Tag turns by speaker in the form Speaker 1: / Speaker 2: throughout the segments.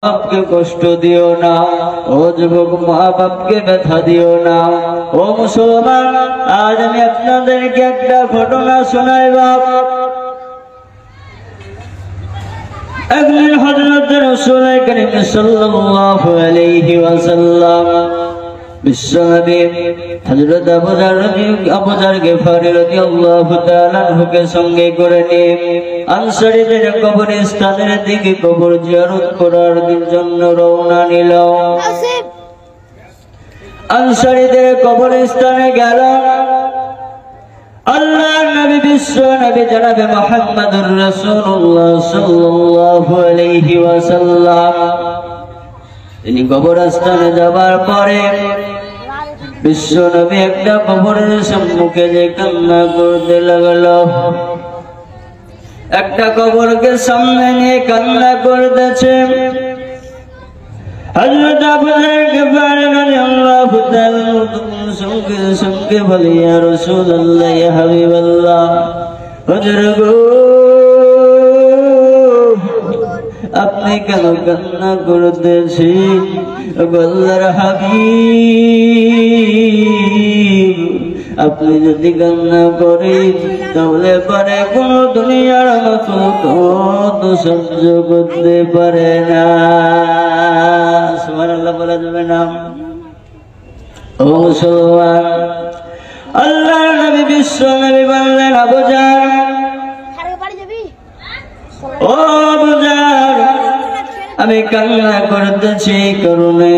Speaker 1: বাপকে কষ্ট দিও না, ও যুবক মা বাপকে ব্যথা দিও না। ও মুসলমান, আজ আমি আপনাদেরকে একটা ঘটনা শোনাই। বাপ একদিন হযরত রাসূল করিম সাল্লাল্লাহু আলাইহি ওয়াসাল্লাম বিশ্বনবী হযরত আবু যার গিফারী রাদিয়াল্লাহু তাআলা আনহুকে সঙ্গে করে নিয়ে আনসারীদের কবরস্থানের দিকে কবর জিয়ারত করার জন্য রওনা নিল। আনসারীদের কবরস্থানে গেল। আল্লাহর নবী বিশ্ব নবী জনাবে মুহাম্মদুর রাসূলুল্লাহ সাল্লাল্লাহু আলাইহি ওয়াসাল্লাম তিনি কবরস্থানে যাবার পরে বিশ্ব নবী একটা কবরের সম্মুখে যে কান্না করতে লাগলো। একটা কবরকে সামনে নিয়ে কান্না করতেছে। হযরত আবু যার গিফারী রাদিয়াল্লাহু তাআলা সঙ্গে সঙ্গে বলে, ইয়া রাসূলুল্লাহ, ইয়া হাবিবাল্লাহ, হুজুর গো, আপনি কেন কান্না করতেছেন? আল্লাহর হাবিব, আপনি যদি কান্না করেন তাহলে পরে কোন দুনিয়ার মাখলুকাত সহ্য করতে পারে না। সুবহানাল্লাহ বলা যাবে না? ও মুসলমান, আল্লাহর নবী বিশ্ব নবী বললেন, আবু যার, ও আবু যার, আমি কান্না করতেছি কারণে।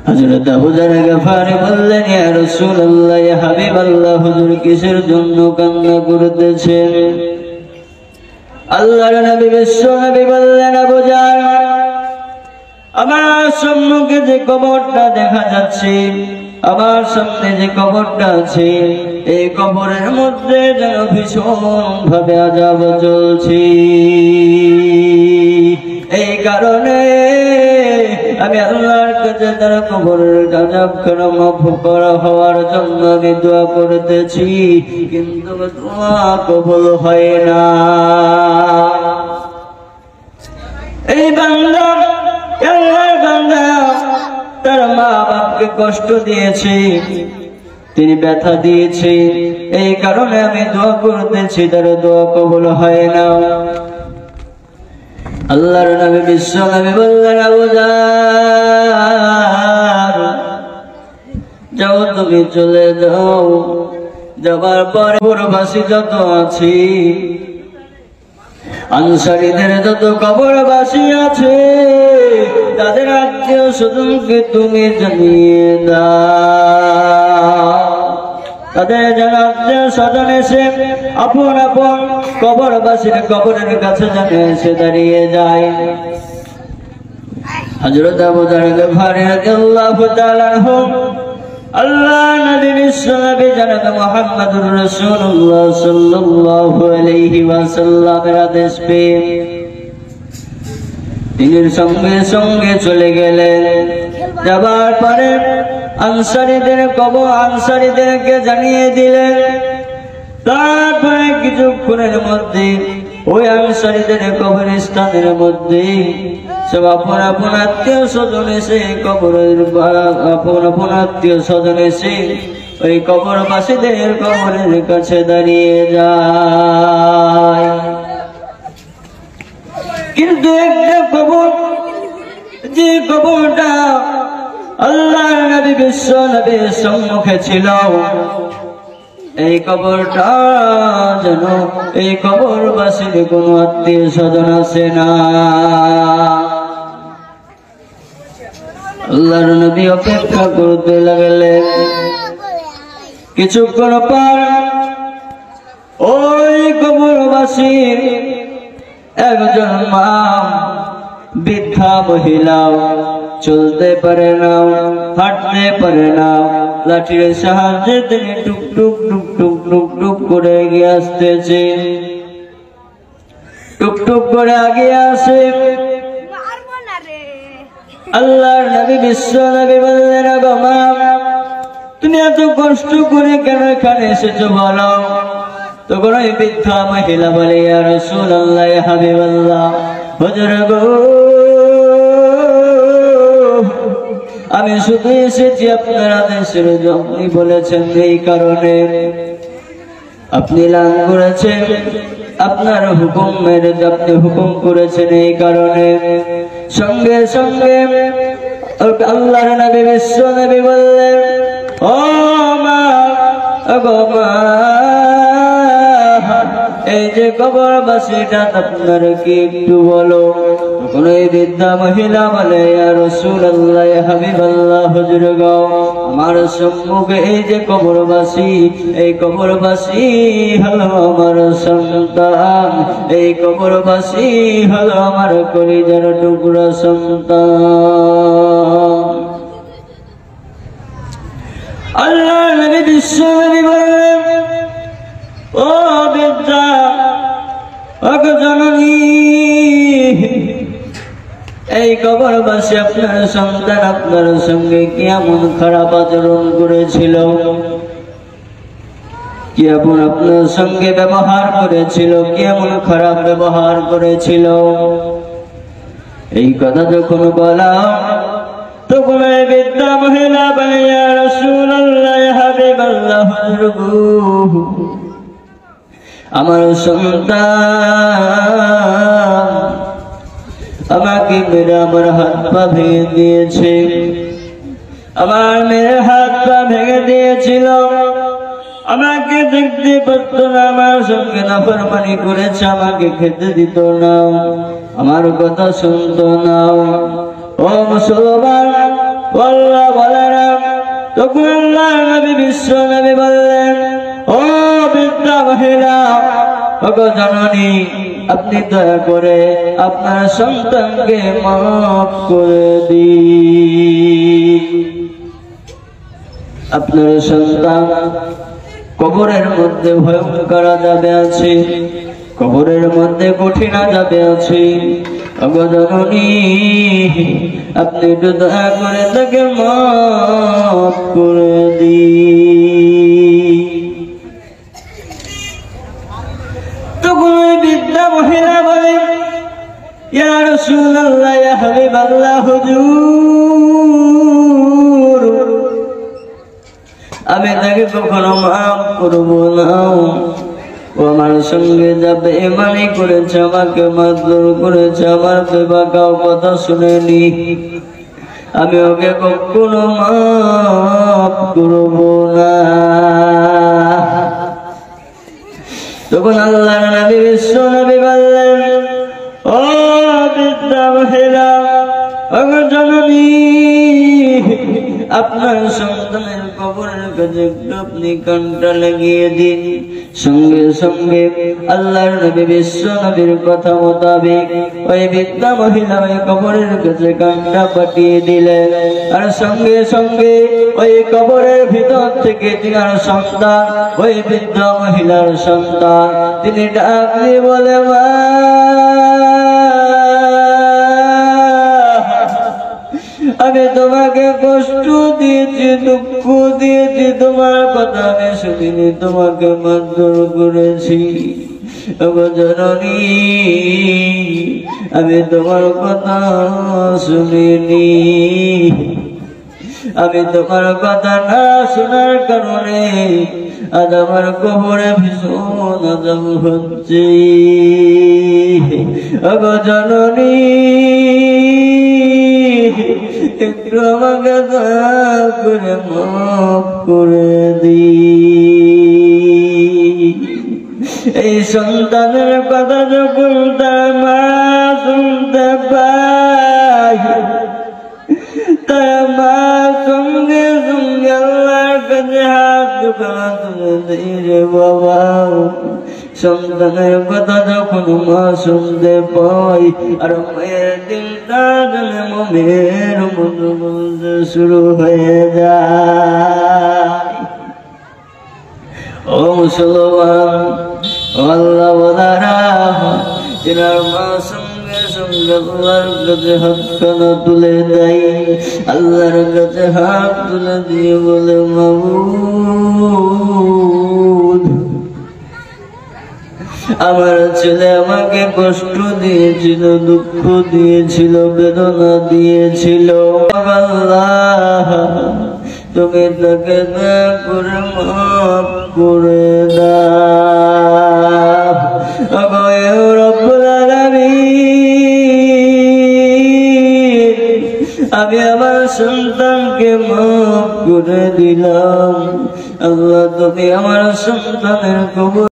Speaker 1: হযরত আবু যার গিফারী বললেন, ইয়া রাসূলুল্লাহ, ইয়া হাবিবাল্লাহ, হুজুর কিসের জন্য কান্না করতেছেন? আল্লাহর নবী বিশ্ব নবী বললেন, আবু যার, আমার সম্মুখে যে কবরটা দেখা যাচ্ছে, আমার সামনে যে কবরটা আছে, এই কবরের মধ্যে যেন ভীষণ ভাবে আযাব চলছে। এই কারণে আমি আল্লাহর কাছে তার কবরের আযাব মাফ করা হওয়ার জন্য আমি দোয়া করতেছি, কিন্তু দোয়া কবুল হয় না। এই বান্দা, আল্লাহর বান্দা তার মা বাপকে কষ্ট দিয়েছে, তিনি ব্যথা দিয়েছে, এই কারণে আমি দোয়া করতেছি, তার দোয়া কবুল হয় না। আল্লাহর নবী বিশ্ব নবী বললেন, আবু যার, যাও, তুমি চলে যাও। যাবার পরে কবরবাসী যত আছে, আনসারীদের যত কবরবাসী আছে, তাদের আত্মীয় স্বজনকে তুমি জানিয়ে দাও। তাদের যারা আত্মীয় স্বজন এসে আপন আপন কবরবাসীর কবরের কাছে যেন এসে দাঁড়িয়ে যায়। হযরত আবু যার গিফারী রাদিয়াল্লাহু তাআলা আনহু আল্লাহ নবী বিশ্ব নবী জনাব মুহাম্মদুর রাসূলুল্লাহ সাল্লাল্লাহু আলাইহি ওয়াসাল্লামের আদেশ পেয়ে তিনি সঙ্গে সঙ্গে চলে গেলেন। যাবার পরে আনসারীদেরকে জানিয়ে দিলেন। তারপরে কিছুক্ষণের মধ্যে ওই আনসারীদের কবরস্থানের মধ্যে সব আপন আপন আত্মীয় স্বজন এসে ওই কবরবাসীদের কবরের কাছে দাঁড়িয়ে যায়। কিন্তু একটা কবর, যে কবরটা আল্লাহর নবী বিশ্ব নবীর সম্মুখে ছিল, এই কবরটা যেন এই কবরবাসীর কোন আত্মীয় স্বজন আছে না। আল্লাহর নবী অপেক্ষা করতে লাগলেন। কিছুক্ষণ পর ওই কবরবাসীর একজন মা, বৃদ্ধা মহিলা, চলতে পারে না, হাঁটতে পারে না, লাঠির সাহায্যে তিনি টুক টুক টুক টুক টুক টুক করে এগিয়ে আসতেছে। টুক টুক করে এগিয়ে আসে। আল্লাহর নবী বিশ্ব নবী বললেন, গো মা, তুমি এত কষ্ট করে কেন এখানে এসেছো বলো? তখন ওই বৃদ্ধা মহিলা বলে, ইয়া রাসূলুল্লাহ, ইয়া হাবিবাল্লাহ, হুজুর গো আমি শুধু এসেছি আপনার আদেশের আপনি বলেছেন এই কারণে আপনি লান করেছেন আপনার হুকুম মেরে আপনি হুকুম করেছেন এই কারণে সঙ্গে সঙ্গে আল্লাহর নবী বিশ্ব নবী বললেন ও মা গো মা এই যে কবরবাসীটা আপনার কি একটু বলো তখন এই বৃদ্ধা মহিলা বলে ইয়া রাসূলুল্লাহ ইয়া হাবিবাল্লাহ হুজুর গো আমার সম্মুখে এই যে কবরবাসী এই কবরবাসী হলো আমার সন্তান এই কবরবাসী হলো আমার কলিজার টুকরা সন্তান আল্লাহ নবী বিশ্ব নবী বললেন ও বৃদ্ধা ওগো জননী এই কবরবাসী আপনার সন্তান আপনার সঙ্গে কেমন খারাপ আচরণ করেছিল কেমন আপনার সঙ্গে ব্যবহার করেছিল কেমন খারাপ ব্যবহার করেছিল এই কথা যখন বলা তখন এই বৃদ্ধা মহিলা বলে ইয়া রাসূলুল্লাহ ইয়া হাবিবাল্লাহ আমার সন্তান আমাকে মেরে আমার হাত পা ভেঙে দিয়েছে আমার মেয়ের হাত পা ভেঙে দিয়েছিল আমাকে দেখতে পারত না আমার সঙ্গে নাফরমানি করেছে আমাকে খেতে দিত না আমার কথা শুনতো না ও মুসলমান আল্লাহ বলে না তখন আল্লাহ নবী বিশ্ব নবী বললেন ও বৃদ্ধা মহিলা ওগো জননী আপনি দয়া করে আপনার সন্তানকে মাফ করে দিন আপনার সন্তান কবরের মধ্যে ভয়ঙ্কর আযাবে আছে কবরের মধ্যে কঠিন আযাবে আছে ওগো জননী আপনি একটু দয়া করে তাকে মাফ করে দিন তখন বৃদ্ধা মহিলা বলে ইয়া রাসূলুল্লাহ ইয়া হাবিবাল্লাহ হুজুর আমি তাকে কখনো মাফ করব না ও আমার সঙ্গে যাবে এমানি করেছে আমাকে মারধর করেছে আমার বেবাকাও কথা শুনেনি আমি ওকে কখনো মাফ করব না তখন আল্লাহর নবী বিশ্ব নবী বললেন ও বৃদ্ধা মহিলা ওগো জননী আপনার সন্তানের কবরের কাছে আপনি কানটা লাগিয়ে দিন সঙ্গে সঙ্গে আল্লাহর নবী বিশ্ব নবীর কথা মোতাবেক ওই বৃদ্ধা মহিলা ওই কবরের কাছে কানটা পাঠিয়ে দিলেন আর সঙ্গে সঙ্গে ওই কবরের ভিতর থেকে তার সন্তান ওই বৃদ্ধা মহিলার সন্তান তিনি ডাক দিয়ে বলে মা আমি তোমাকে কষ্ট দিয়েছি দুঃখ দিয়েছি তোমার কথা আমি শুনিনি তোমাকে মারধর করেছি ওগো জননী আমি তোমার কথা শুনিনি আমি তোমার কথা না শোনার কারণে আজ আমার কবরে ভীষণ আযাব হচ্ছে ওগো জননী একটু আমাকে দয়া করে মাফ করে দিন এই সন্তানের কথা যখন তার মা শুনতে পায় তার মা সঙ্গে সঙ্গে আল্লাহর কাছে হাত তুলে দেয় রে বাবা সন্তানের কথা যখন মা শুনতে পায় আর মায়ের দিলটা যেন মোমের মতো বলতে শুরু হয়ে যায় ও মুসলমান আল্লাহ ওয়ালারা এনার মা সঙ্গে সঙ্গে আল্লাহর কাছে হাতখানা তুলে দেয় আল্লাহর কাছে হাত তুলে দিয়ে বলে মাবুদ আমার ছেলে আমাকে কষ্ট দিয়েছিল, দুঃখ দিয়েছিল, বেদনা দিয়েছিল। আল্লাহ তুমি তাকে দয়া করে মাফ করে দাও। ওগো রব্বুল আলামিন, আমি আমার সন্তানকে মাফ করে দিলাম। আল্লাহ তুমি আমার সন্তানের কবর